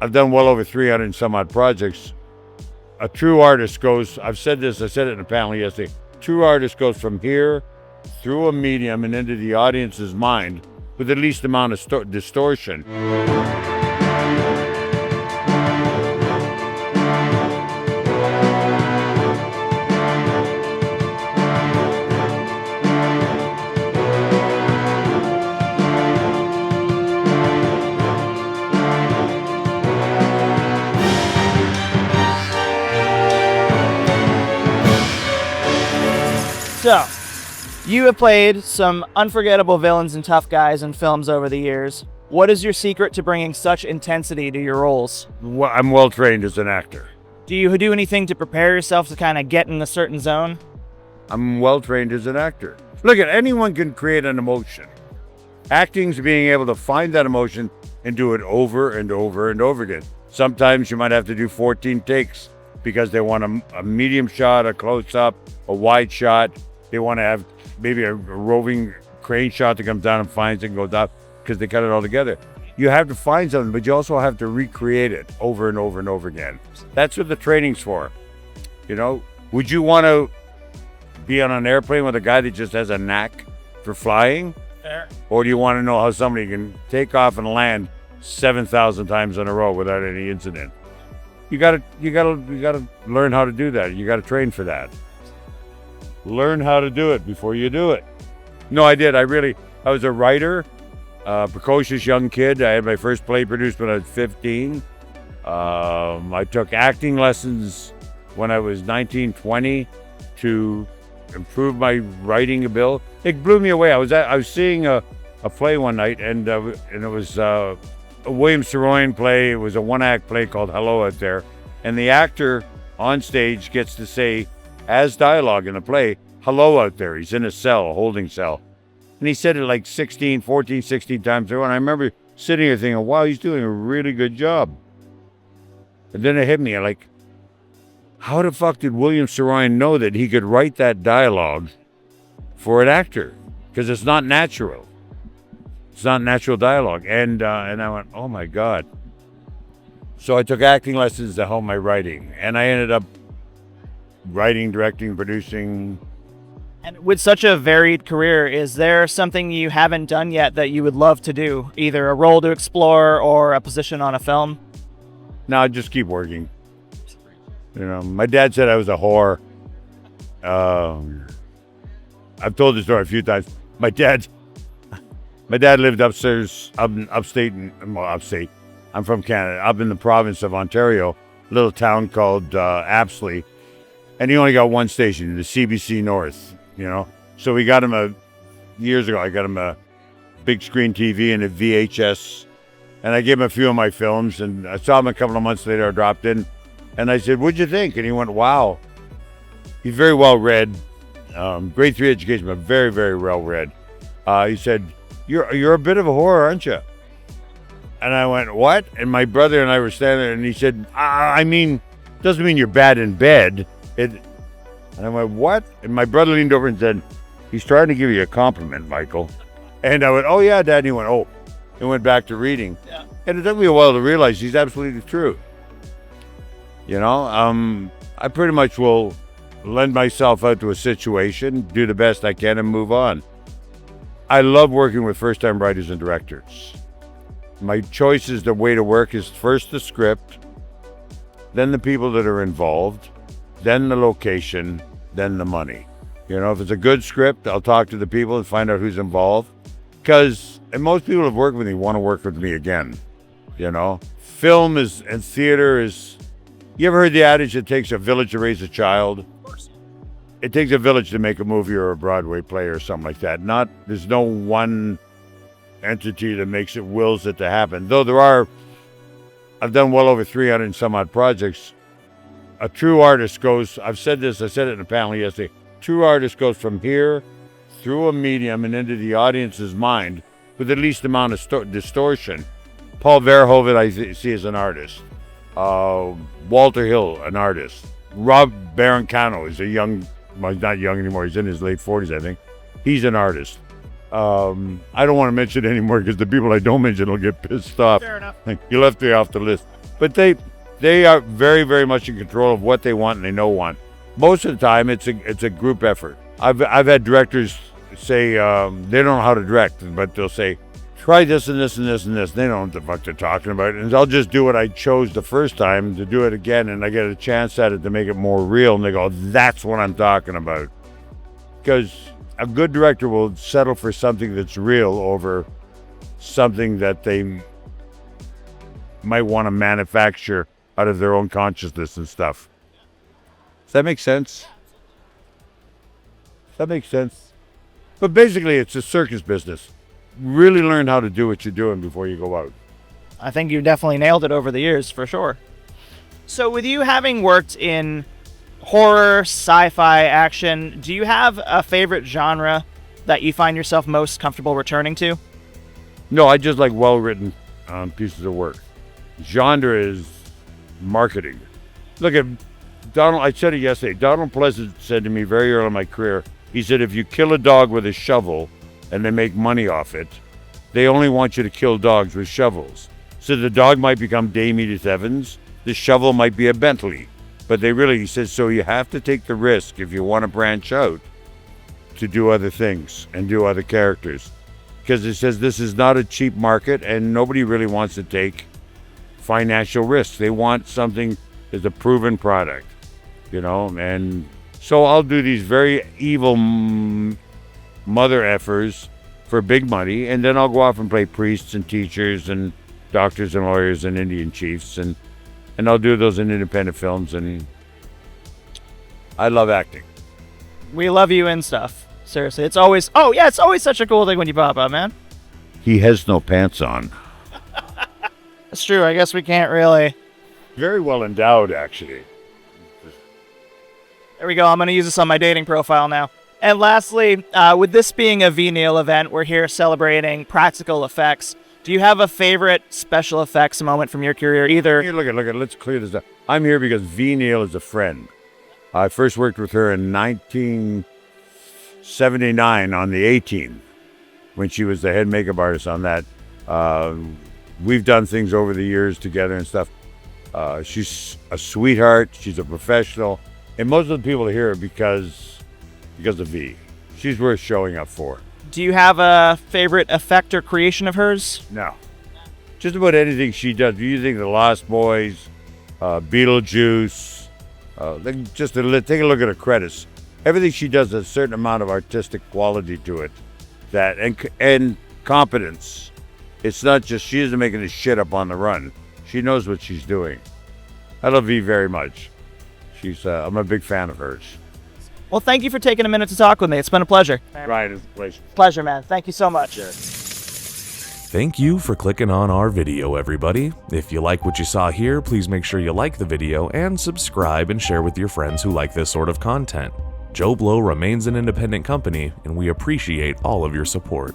I've done well over 300 and some odd projects. A true artist goes, I said it in a panel yesterday, true artist goes from here through a medium and into the audience's mind with the least amount of distortion. So, you have played some unforgettable villains and tough guys in films over the years. What is your secret to bringing such intensity to your roles? I'm well trained as an actor. Do you do anything to prepare yourself to kind of get in a certain zone? I'm well trained as an actor. Look, anyone can create an emotion. Acting's being able to find that emotion and do it over and over and over again. Sometimes you might have to do 14 takes because they want a medium shot, a close-up, a wide shot. They want to have maybe a roving crane shot that comes down and finds it and goes up because they cut it all together. You have to find something, but you also have to recreate it over and over and over again. That's what the training's for. You know, would you want to be on an airplane with a guy that just has a knack for flying? Fair. Or do you want to know how somebody can take off and land 7,000 times in a row without any incident? You gotta learn how to do that. You gotta train for that. Learn how to do it before you do it. No, I did. I was a writer, precocious young kid. I had my first play produced when I was 15. I took acting lessons when I was 19, 20 to improve my writing ability. It blew me away. I was seeing a play one night, and it was a William Saroyan play. It was a one-act play called Hello Out There, and the actor on stage gets to say, as dialogue in the play, hello out there. He's in a cell, a holding cell. And he said it like 14, 16 times through. And I remember sitting here thinking, wow, he's doing a really good job. And then it hit me, like, how the fuck did William Saroyan know that he could write that dialogue for an actor? Because it's not natural. It's not natural dialogue. And I went, oh my God. So I took acting lessons to hone my writing. And I ended up writing, directing, producing. And with such a varied career, is there something you haven't done yet that you would love to do? Either a role to explore or a position on a film? No, I just keep working. You know, my dad said I was a whore. I've told this story a few times. My dad lived upstairs, upstate. I'm from Canada, up in the province of Ontario, a little town called Apsley. And he only got one station, the CBC North, you know. So we got him years ago, I got him a big screen TV and a VHS. And I gave him a few of my films, and I saw him a couple of months later. I dropped in, and I said, what'd you think? And he went, wow. He's very well read, grade 3 education, but very, very well read. He said, you're a bit of a whore, aren't you? And I went, what? And my brother and I were standing there, and he said, I mean, doesn't mean you're bad in bed. And I went, what? And my brother leaned over and said, he's trying to give you a compliment, Michael. And I went, oh yeah, Dad. And he went, oh. And went back to reading. Yeah. And it took me a while to realize he's absolutely true. You know, I pretty much will lend myself out to a situation, do the best I can, and move on. I love working with first-time writers and directors. My choice is the way to work is first the script, then the people that are involved, then the location, then the money. You know, if it's a good script, I'll talk to the people and find out who's involved. Because most people who have worked with me want to work with me again. You know, film and theater is. You ever heard the adage, it takes a village to raise a child? Of course. It takes a village to make a movie or a Broadway play or something like that. There's no one entity that wills it to happen. Though I've done well over 300 and some odd projects. A true artist goes, I said it in a panel yesterday, true artist goes from here through a medium and into the audience's mind with the least amount of distortion. Paul Verhoeven I see as an artist. Walter Hill, an artist. Rob Barancano is he's not young anymore, he's in his late 40s, I think. He's an artist. I don't want to mention it anymore because the people I don't mention will get pissed off. Fair enough. You left me off the list. But they are very, very much in control of what they want and they know want. Most of the time, it's a group effort. I've had directors say they don't know how to direct, but they'll say, try this and this and this and this. They don't know what the fuck they're talking about. And I'll just do what I chose the first time to do it again, and I get a chance at it to make it more real. And they go, that's what I'm talking about. Because a good director will settle for something that's real over something that they might want to manufacture out of their own consciousness and stuff. Does that make sense? That makes sense. But basically, it's a circus business. Really learn how to do what you're doing before you go out. I think you definitely nailed it over the years, for sure. So with you having worked in horror, sci-fi, action, do you have a favorite genre that you find yourself most comfortable returning to? No, I just like well-written pieces of work. Genre is marketing. Look at Donald, I said it yesterday. Donald Pleasant said to me very early in my career, he said, if you kill a dog with a shovel and they make money off it, they only want you to kill dogs with shovels. So the dog might become Dame Edith Evans, the shovel might be a Bentley. But he says, so you have to take the risk if you want to branch out to do other things and do other characters. Because it says this is not a cheap market and nobody really wants to take financial risks. They want something that's a proven product, and so I'll do these very evil mother effers for big money, and then I'll go off and play priests and teachers and doctors and lawyers and Indian chiefs, and I'll do those in independent films, and I love acting. We love you and stuff. Seriously, it's always such a cool thing when you pop up, man. He has no pants on. That's true. I guess we can't really. Very well endowed, actually. There we go. I'm going to use this on my dating profile now. And lastly, with this being a Neill event, we're here celebrating practical effects. Do you have a favorite special effects moment from your career? Either. Here, look at. Let's clear this up. I'm here because Neill is a friend. I first worked with her in 1979 on the 18 when she was the head makeup artist on that. We've done things over the years together and stuff. She's a sweetheart. She's a professional. And most of the people are here because of V. She's worth showing up for. Do you have a favorite effect or creation of hers? No. Just about anything she does. Do you think The Lost Boys, Beetlejuice, take a look at her credits. Everything she does has a certain amount of artistic quality to it, and competence. It's not just, she isn't making this shit up on the run. She knows what she's doing. I love V very much. I'm a big fan of hers. Well, thank you for taking a minute to talk with me. It's been a pleasure. Ryan, it's a pleasure. Pleasure, man. Thank you so much. Sure. Thank you for clicking on our video, everybody. If you like what you saw here, please make sure you like the video and subscribe and share with your friends who like this sort of content. JoBlo remains an independent company, and we appreciate all of your support.